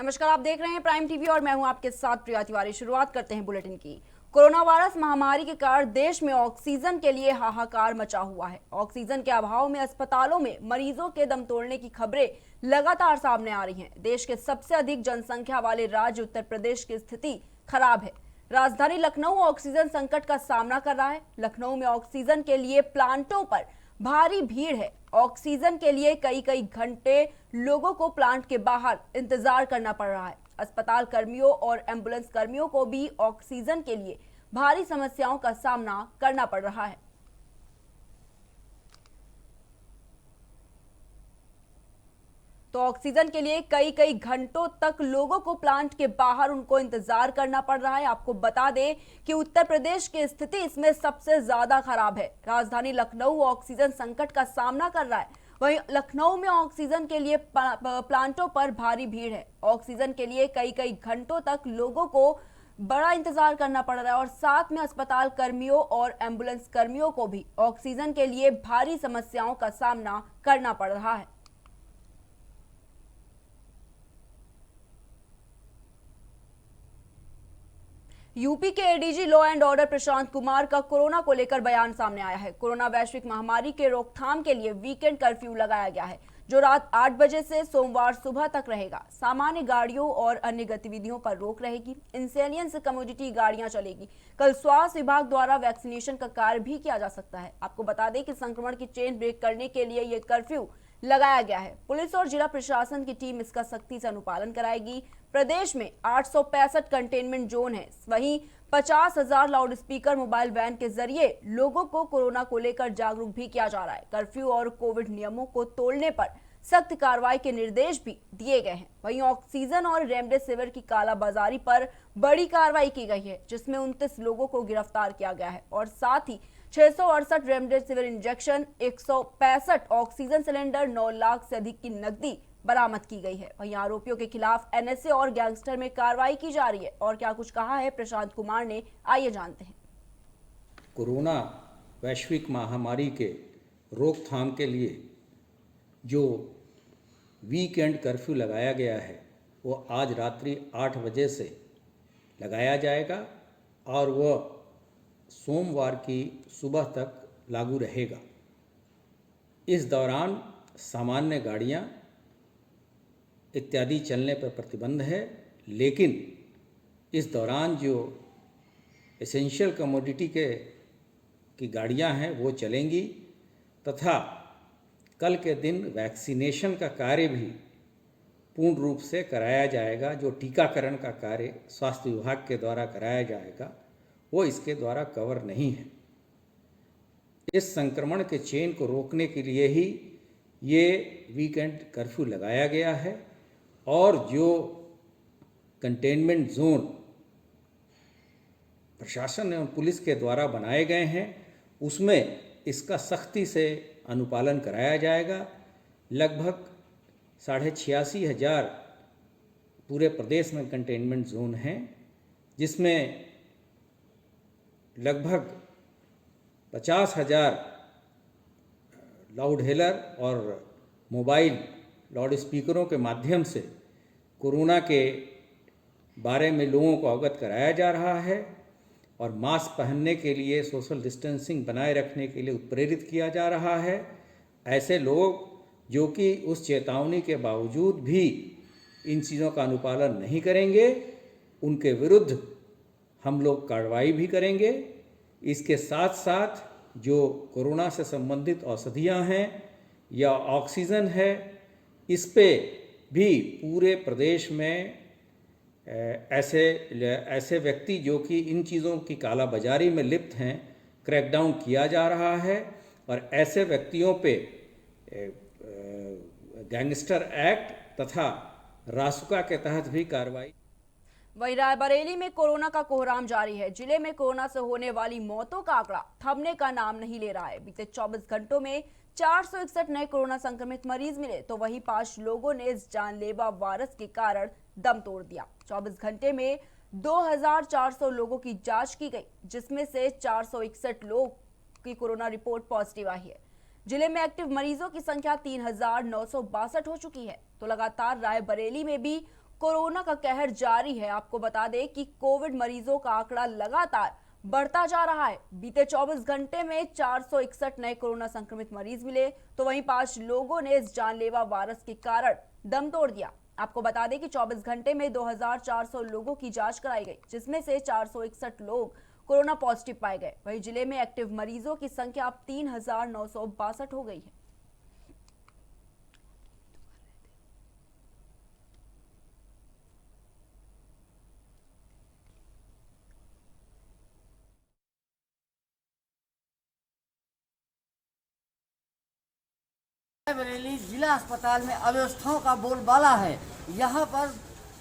नमस्कार, आप देख रहे हैं प्राइम टीवी और मैं हूं आपके साथ प्रिया तिवारी। शुरुआत करते हैं बुलेटिन की। कोरोना वायरस महामारी के कारण देश में ऑक्सीजन के लिए हाहाकार मचा हुआ है। ऑक्सीजन के अभाव में अस्पतालों में मरीजों के दम तोड़ने की खबरें लगातार सामने आ रही हैं। देश के सबसे अधिक जनसंख्या वाले राज्य उत्तर प्रदेश की स्थिति खराब है। राजधानी लखनऊ ऑक्सीजन संकट का सामना कर रहा है। लखनऊ में ऑक्सीजन के लिए प्लांटों पर भारी भीड़ है। ऑक्सीजन के लिए कई कई घंटे लोगों को प्लांट के बाहर इंतजार करना पड़ रहा है। अस्पताल कर्मियों और एम्बुलेंस कर्मियों को भी ऑक्सीजन के लिए भारी समस्याओं का सामना करना पड़ रहा है। तो ऑक्सीजन के लिए कई कई घंटों तक लोगों को प्लांट के बाहर उनको इंतजार करना पड़ रहा है। आपको बता दें कि उत्तर प्रदेश की स्थिति इसमें सबसे ज्यादा खराब है। राजधानी लखनऊ ऑक्सीजन संकट का सामना कर रहा है। वहीं लखनऊ में ऑक्सीजन के लिए प्लांटों पर भारी भीड़ है। ऑक्सीजन के लिए कई कई घंटों तक लोगों को बड़ा इंतजार करना पड़ रहा है और साथ में अस्पताल कर्मियों और एम्बुलेंस कर्मियों को भी ऑक्सीजन के लिए भारी समस्याओं का सामना करना पड़ रहा है। यूपी के ADG law and order Prashant Kumar का कोरोना को लेकर बयान सामने आया है। कोरोना वैश्विक महामारी के रोकथाम के लिए वीकेंड कर्फ्यू लगाया गया है, जो रात 8 बजे से सोमवार सुबह तक रहेगा। सामान्य गाड़ियों और अन्य गतिविधियों पर रोक रहेगी। इंसेलियंस कमोडिटी गाड़ियां चलेगी। कल स्वास्थ्य विभाग द्वारा वैक्सीनेशन का कार्य भी किया जा सकता है। आपको बता दें कि संक्रमण की चेन ब्रेक करने के लिए ये कर्फ्यू लगाया गया है। पुलिस और जिला प्रशासन की टीम इसका सख्ती से अनुपालन कराएगी। प्रदेश में 865 कंटेनमेंट जोन है। वहीं 50,000 लाउड स्पीकर मोबाइल वैन के जरिए लोगों को कोरोना को लेकर जागरूक भी किया जा रहा है। कर्फ्यू और कोविड नियमों को तोड़ने पर सख्त कार्रवाई के निर्देश भी दिए गए हैं। वहीं ऑक्सीजन और रेमडेसिविर की कालाबाजारी पर बड़ी कार्रवाई की गई है, जिसमें 29 लोगों को गिरफ्तार किया गया है और साथ ही 668 remdesivir injection, 165 oxygen cylinder, 9 lakh से अधिक की नकदी बरामद की गई है। वहीं आरोपियों के खिलाफ एनएसए और गैंगस्टर में कार्रवाई की जा रही है। और क्या कुछ कहा है प्रशांत कुमार ने, आइए जानते हैं। कोरोना वैश्विक महामारी के रोकथाम के लिए जो वीकेंड कर्फ्यू लगाया गया है वो आज रात्रि 8 बजे से लगाया जाएगा और वह सोमवार की सुबह तक लागू रहेगा। इस दौरान सामान्य गाड़ियां इत्यादि चलने पर प्रतिबंध है, लेकिन इस दौरान जो एसेंशियल कमोडिटी की गाड़ियां हैं वो चलेंगी तथा कल के दिन वैक्सीनेशन का कार्य भी पूर्ण रूप से कराया जाएगा। जो टीकाकरण का कार्य स्वास्थ्य विभाग के द्वारा कराया जाएगा वो इसके द्वारा कवर नहीं है। इस संक्रमण के चेन को रोकने के लिए ही ये वीकेंड कर्फ्यू लगाया गया है और जो कंटेनमेंट जोन प्रशासन एवं पुलिस के द्वारा बनाए गए हैं उसमें इसका सख्ती से अनुपालन कराया जाएगा। लगभग 86,500 पूरे प्रदेश में कंटेनमेंट जोन हैं, जिसमें लगभग 50,000 लाउड हेलर और मोबाइल लाउड स्पीकरों के माध्यम से कोरोना के बारे में लोगों को अवगत कराया जा रहा है और मास्क पहनने के लिए, सोशल डिस्टेंसिंग बनाए रखने के लिए उत्प्रेरित किया जा रहा है। ऐसे लोग जो कि उस चेतावनी के बावजूद भी इन चीज़ों का अनुपालन नहीं करेंगे, उनके विरुद्ध हम लोग कार्रवाई भी करेंगे। इसके साथ साथ जो कोरोना से संबंधित औषधियाँ हैं या ऑक्सीजन है, इस पे भी पूरे प्रदेश में ऐसे व्यक्ति जो कि इन चीज़ों की कालाबाजारी में लिप्त हैं, क्रैकडाउन किया जा रहा है और ऐसे व्यक्तियों पे गैंगस्टर एक्ट तथा रासुका के तहत भी कार्रवाई। वहीं रायबरेली में कोरोना का कोहराम जारी है। जिले में कोरोना से होने वाली मौतों का आंकड़ा थमने का नाम नहीं ले रहा है। बीते 24 घंटों में 461 नए कोरोना संक्रमित मरीज मिले, तो वहीं 5 लोगों ने इस जानलेवा वायरस के कारण दम तोड़ दिया। 24 घंटे में 2,400 लोगों की जांच की गई, जिसमें से 461 लोग की कोरोना रिपोर्ट पॉजिटिव आई है। जिले में एक्टिव मरीजों की संख्या 3,962 हो चुकी है। तो लगातार रायबरेली में भी कोरोना का कहर जारी है। आपको बता दें कि कोविड मरीजों का आंकड़ा लगातार बढ़ता जा रहा है। बीते 24 घंटे में 461 नए कोरोना संक्रमित मरीज मिले, तो वहीं 5 लोगों ने इस जानलेवा वायरस के कारण दम तोड़ दिया। आपको बता दें कि 24 घंटे में 2400 लोगों की जांच कराई गई, जिसमें से 461 लोग कोरोना पॉजिटिव पाए गए। वहीं जिले में एक्टिव मरीजों की संख्या अब 3962 हो गई है। बरेली जिला अस्पताल में अव्यवस्थाओं का बोलबाला है। यहाँ पर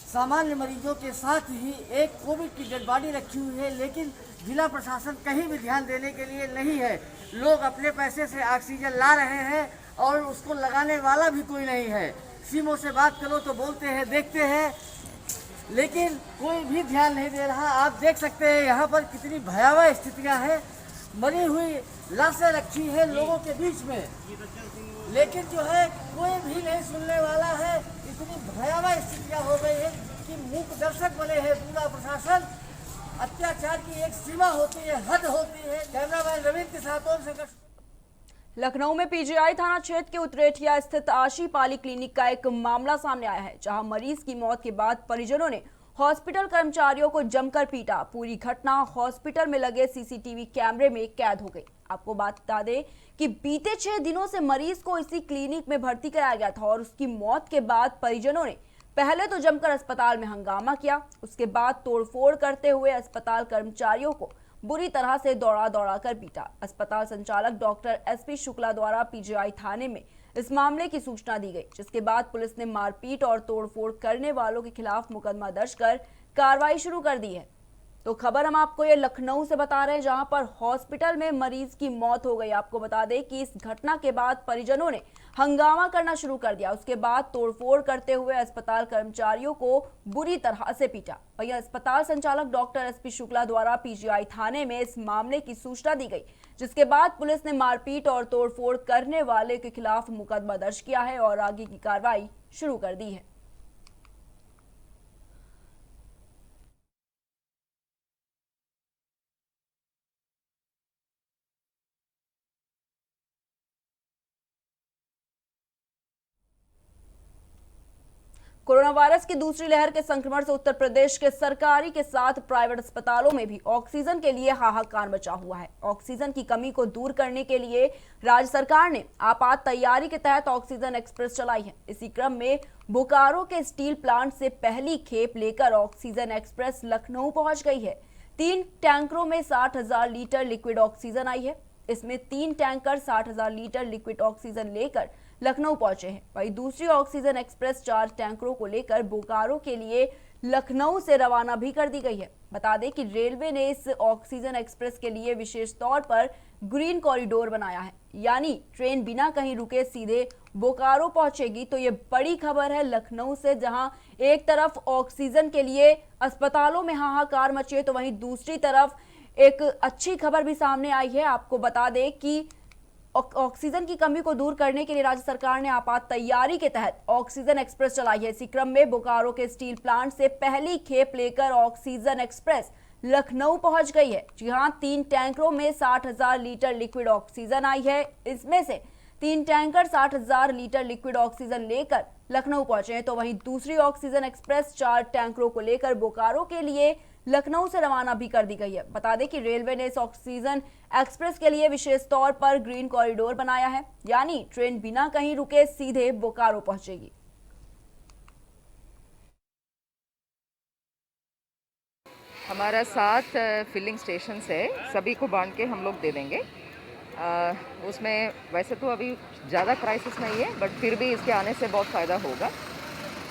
सामान्य मरीजों के साथ ही एक कोविड की डेड बॉडी रखी हुई है, लेकिन जिला प्रशासन कहीं भी ध्यान देने के लिए नहीं है। लोग अपने पैसे से ऑक्सीजन ला रहे हैं और उसको लगाने वाला भी कोई नहीं है। सीमों से बात करो तो बोलते हैं देखते हैं, लेकिन कोई भी ध्यान नहीं दे रहा। आप देख सकते हैं यहाँ पर कितनी भयावह स्थितियाँ हैं। मरी हुई लाशें रखी है लोगों के बीच में, लेकिन जो है कोई भी नहीं सुनने वाला है। इतनी भयावह स्थितियाँ हो गई है कि मूक दर्शक बने हैं पूरा प्रशासन। अत्याचार की एक सीमा होती है, हद होती है। कैमरामैन रविंद्र के साथ लखनऊ में पीजीआई थाना क्षेत्र के उतरेठिया स्थित आशीपाली क्लिनिक का एक मामला सामने आया है, जहां मरीज की मौत के बाद परिजनों ने हॉस्पिटल कर्मचारियों को जमकर पीटा। पूरी घटना हॉस्पिटल में लगे सीसीटीवी कैमरे में कैद हो गई। आपको बता दें कि बीते 6 दिनों से मरीज को इसी क्लिनिक में भर्ती कराया गया था और उसकी मौत के बाद परिजनों ने पहले तो जमकर अस्पताल में हंगामा किया, उसके बाद तोड़फोड़ करते हुए अस्पताल कर्मचारियों को बुरी तरह से दौड़ा कर पीटा। अस्पताल संचालक डॉक्टर एसपी शुक्ला द्वारा पीजीआई थाने में इस मामले की सूचना दी गई, जिसके बाद पुलिस ने मारपीट और तोड़फोड़ करने वालों के खिलाफ मुकदमा दर्ज कर कार्रवाई शुरू कर दी है। तो खबर हम आपको ये लखनऊ से बता रहे हैं, जहां पर हॉस्पिटल में मरीज की मौत हो गई। आपको बता दें कि इस घटना के बाद परिजनों ने हंगामा करना शुरू कर दिया, उसके बाद तोड़फोड़ करते हुए अस्पताल कर्मचारियों को बुरी तरह से पीटा। वहीं अस्पताल संचालक डॉक्टर एसपी शुक्ला द्वारा पीजीआई थाने में इस मामले की सूचना दी गई, जिसके बाद पुलिस ने मारपीट और तोड़फोड़ करने वाले के खिलाफ मुकदमा दर्ज किया है और आगे की कार्रवाई शुरू कर दी है। कोरोना वायरस की दूसरी लहर के संक्रमण से उत्तर प्रदेश के सरकारी के साथ प्राइवेट अस्पतालों में भी ऑक्सीजन के लिए हाहाकार मचा हुआ है। ऑक्सीजन की कमी को दूर करने के लिए राज्य सरकार ने आपात तैयारी के तहत ऑक्सीजन एक्सप्रेस चलाई है। इसी क्रम में बोकारो के स्टील प्लांट से पहली खेप लेकर ऑक्सीजन एक्सप्रेस लखनऊ पहुंच गई है। 3 टैंकरों में 60,000 लीटर लिक्विड ऑक्सीजन आई है। इसमें 3 टैंकर 60,000 लीटर लिक्विड ऑक्सीजन लेकर लखनऊ पहुंचे हैं। वहीं दूसरी ऑक्सीजन एक्सप्रेस 4 टैंकरों को लेकर बोकारो के लिए लखनऊ से रवाना भी कर दी गई है। बता दें कि रेलवे ने इस ऑक्सीजन एक्सप्रेस के लिए विशेष तौर पर ग्रीन कॉरिडोर बनाया है, यानी ट्रेन बिना कहीं रुके सीधे बोकारो पहुंचेगी। तो ये बड़ी खबर है लखनऊ से, जहां एक तरफ ऑक्सीजन के लिए अस्पतालों में हाहाकार मचे, तो वहीं दूसरी तरफ एक अच्छी खबर भी सामने आई है। आपको बता दें कि ऑक्सीजन की कमी को दूर करने के लिए राज्य सरकार ने आपात तैयारी के तहत ऑक्सीजन एक्सप्रेस चलाई है। इसी क्रम में बोकारो के स्टील प्लांट से पहली खेप लेकर ऑक्सीजन एक्सप्रेस लखनऊ पहुंच गई है। जी हां, 3 टैंकरों में 60,000 लीटर लिक्विड ऑक्सीजन आई है। इसमें से 3 टैंकर 60,000 लीटर लिक्विड ऑक्सीजन लेकर लखनऊ पहुंचे हैं। तो वहीं दूसरी ऑक्सीजन एक्सप्रेस 4 टैंकरों को लेकर बोकारो के लिए लखनऊ से रवाना भी कर दी गई है। बता दें कि रेलवे ने इस ऑक्सीजन एक्सप्रेस के लिए विशेष तौर पर ग्रीन कॉरिडोर बनाया है, यानी ट्रेन बिना कहीं रुके सीधे बोकारो पहुंचेगी। हमारा 7 फिलिंग स्टेशन है, सभी को बांट के हम लोग दे देंगे। उसमें वैसे तो अभी ज़्यादा क्राइसिस नहीं है, बट फिर भी इसके आने से बहुत फ़ायदा होगा।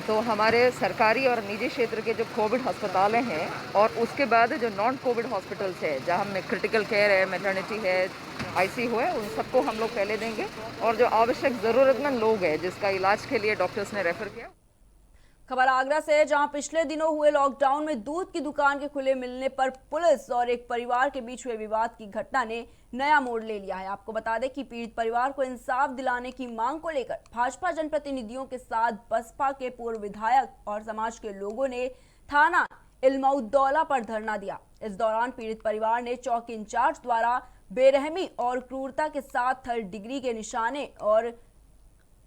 तो हमारे सरकारी और निजी क्षेत्र के जो कोविड अस्पताल हैं और उसके बाद जो नॉन कोविड हॉस्पिटल्स है, जहाँ में क्रिटिकल केयर है, मैटरनिटी है, आईसीयू है, उन सबको हम लोग पहले देंगे। और जो आवश्यक ज़रूरतमंद लोग हैं जिसका इलाज के लिए डॉक्टर्स ने रेफ़र किया। खबर आगरा से, जहां पिछले दिनों हुए लॉकडाउन में दूध की दुकान के खुले मिलने पर पुलिस और एक परिवार के बीच हुए विवाद की घटना ने नया मोड़ ले लिया है। आपको बता दें कि पीड़ित परिवार को इंसाफ दिलाने की मांग को लेकर भाजपा जनप्रतिनिधियों के साथ बसपा के पूर्व विधायक और समाज के लोगों ने थाना इल्मउद्दौला पर धरना दिया। इस दौरान पीड़ित परिवार ने चौकी इंचार्ज द्वारा बेरहमी और क्रूरता के साथ 3rd डिग्री के निशाने और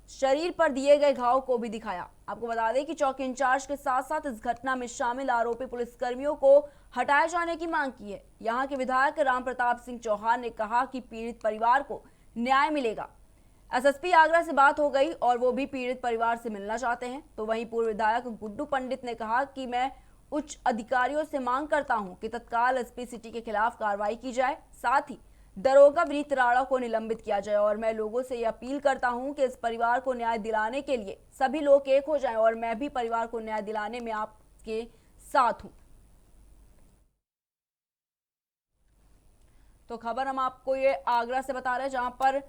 शरीर पर दिए गए घाव को भी दिखाया। आपको बता दें कि चौकी इंचार्ज के साथ साथ इस घटना में शामिल आरोपी पुलिसकर्मियों को हटाए जाने की मांग की है। यहां के विधायक राम प्रताप सिंह चौहान ने कहा कि पीड़ित परिवार को न्याय मिलेगा। एसएसपी आगरा से बात हो गई और वो भी पीड़ित परिवार से मिलना चाहते हैं। तो वहीं पूर्व विधायक गुड्डू पंडित ने कहा कि मैं उच्च अधिकारियों से मांग करता हूं कि तत्काल एसपी सिटी के खिलाफ कार्रवाई की जाए, साथ ही दरोगा विनीत राणा को निलंबित किया जाए और मैं लोगों से ये अपील करता हूं कि इस परिवार को न्याय दिलाने के लिए सभी लोग एक हो जाएं और मैं भी परिवार को न्याय दिलाने में आपके साथ हूं। तो खबर हम आपको ये आगरा से बता रहे हैं, जहां पर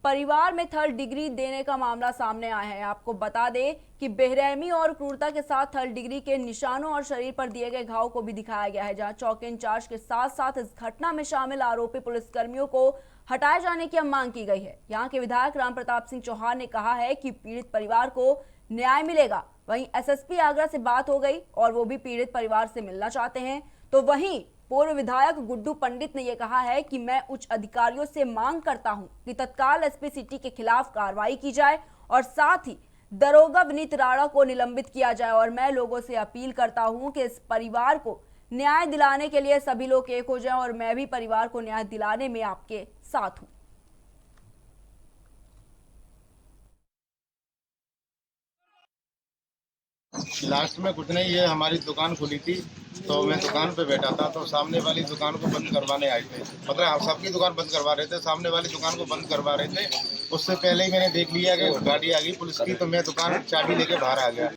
परिवार में 3rd डिग्री देने का मामला सामने आया है। आपको बता दें कि बेरहमी और क्रूरता के साथ 3rd डिग्री के निशानों और शरीर पर दिए गए घाव को भी दिखाया गया है। जहां चौकी इंचार्ज के साथ साथ इस घटना में शामिल आरोपी पुलिसकर्मियों को हटाए जाने की मांग की गई है। यहां के विधायक राम प्रताप सिंह चौहान ने कहा है कि पीड़ित परिवार को न्याय मिलेगा। वहीं एसएसपी आगरा से बात हो गई और वो भी पीड़ित परिवार से मिलना चाहते हैं। तो वहीं पूर्व विधायक गुड्डू पंडित ने यह कहा है कि मैं उच्च अधिकारियों से मांग करता हूं कि तत्काल एसपी सिटी के खिलाफ कार्रवाई की जाए और साथ ही दरोगा विनीत राणा को निलंबित किया जाए और मैं लोगों से अपील करता हूं कि इस परिवार को न्याय दिलाने के लिए सभी लोग एक हो जाएं और मैं भी परिवार को न्याय दिलाने में आपके साथ हूं। लास्ट में कुछ नहीं, ये हमारी दुकान खुली थी तो मैं दुकान पे बैठा था तो सामने वाली दुकान को बंद करवाने आए थे। मतलब हम सबकी दुकान बंद करवा रहे थे, सामने वाली दुकान को बंद करवा रहे थे। उससे पहले ही मैंने देख लिया कि गाड़ी आ गई पुलिस की, तो मैं दुकान चाबी लेके बाहर आ गया।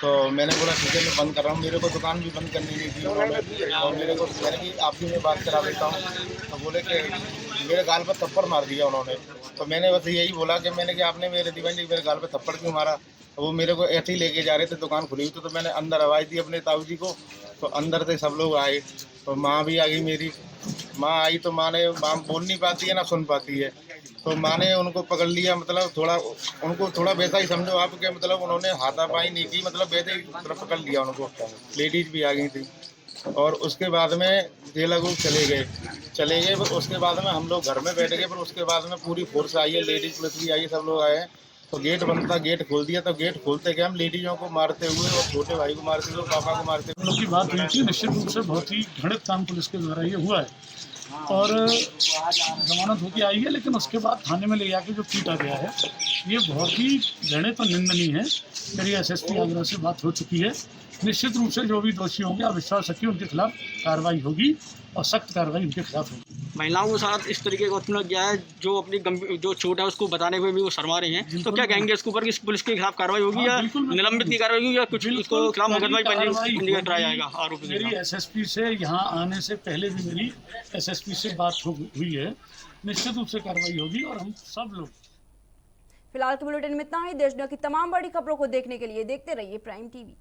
तो मैंने बोला ठीक है मैं बंद कर रहा हूँ, मेरे को दुकान भी बंद करनी नहीं थी उन्होंने। और मेरे को मैंने कि आपकी मैं बात करा देता हूँ, तो बोले कि मेरे गाल पर थप्पड़ मार दिया उन्होंने। तो मैंने बस यही बोला कि मैंने कि आपने मेरे दीवान जी मेरे गाल पर थप्पड़ क्यों मारा। वो मेरे को ऐसे ही लेके जा रहे थे, दुकान खुली हुई तो मैंने अंदर आवाज़ दी अपने ताऊ जी को। तो अंदर से सब लोग आए, तो माँ भी आ गई, मेरी माँ आई। तो माँ बोल नहीं पाती है ना सुन पाती है, तो माँ ने उनको पकड़ लिया। मतलब थोड़ा उनको थोड़ा वैसा ही समझो आप के, मतलब उन्होंने हाथापाई नहीं की, मतलब वैसे ही तरफ पकड़ लिया उनको। लेडीज भी आ गई थी और उसके बाद में ये लोग चले गए। उसके बाद में हम लोग घर में बैठ गए। पर उसके बाद में पूरी फोर्स आई है, लेडीज पुलिस भी आई है, सब लोग आए हैं। तो गेट बंद था, गेट खोल दिया। तो गेट खोलते गए हम लेडीजों को मारते हुए और छोटे भाई को मारते हुए, पापा को मारते हुए। हम लोग की बात हुई थी, निश्चित रूप से बहुत ही घृणित काम पुलिस के द्वारा ये हुआ है और जमानत होकर आई है, लेकिन उसके बाद थाने में ले जाके जो पीटा गया है ये बहुत ही घृणित और निंदनीय है। मेरी एसएसपी आगरा से बात हो चुकी है। निश्चित रूप से जो भी दोषी होंगे आप विश्वास रखिए उनके खिलाफ कार्रवाई होगी और सख्त कार्रवाई उनके खिलाफ होगी। महिलाओं के साथ इस तरीके का उत्पीड़न किया है, जो अपनी जो चोट है उसको बताने में भी वो शर्मा रही हैं। तो क्या कहेंगे इसके ऊपर कि पुलिस के खिलाफ कार्रवाई होगी या निलंबित की कार्रवाई होगी या कुछ उसको खिलाफ मुकदमा पंजीकृत कराया जाएगा आरोपी? मेरी एसएसपी से यहाँ आने से पहले भी मेरी एसएसपी से बात हुई है, निश्चित रूप से कार्रवाई होगी और हम सब लोग। फिलहाल के बुलेटिन में इतना ही। देश दुनिया की तमाम बड़ी खबरों को देखने के लिए देखते रहिए प्राइम टीवी।